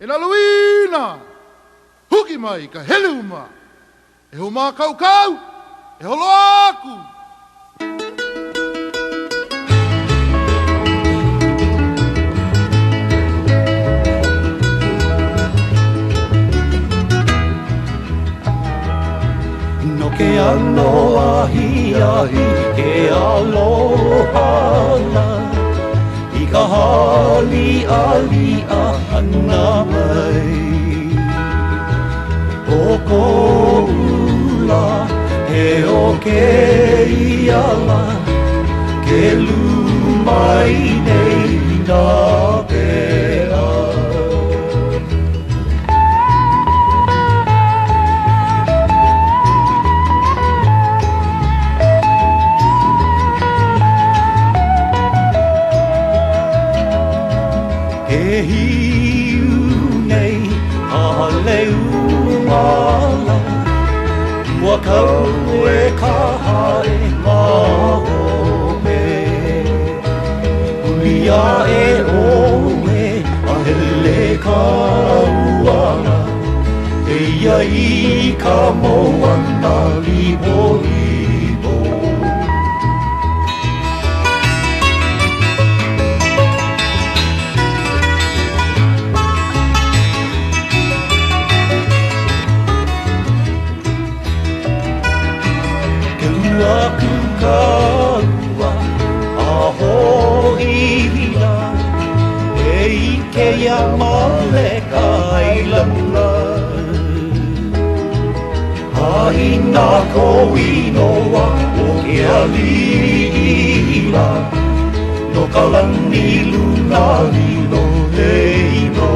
Elalawina, huki mai ka heluma, e ho mā kau kau, e holo aku. No ke ano ahi ahi, ke aloha la, I ka hali ali a ana mai. O ko ula, he o ke iala, ke lumai nei nā pēa. E hiu nei a leu mala, ua kau e ka hae mahope. Uia e ome a hele ka uana, e ia I ka moana libo libo. Aku kaua a ho'ila, e ike ia male ka ilana. Haina ko inoa o ke ali'ila, no ka lani luna lilo e ino.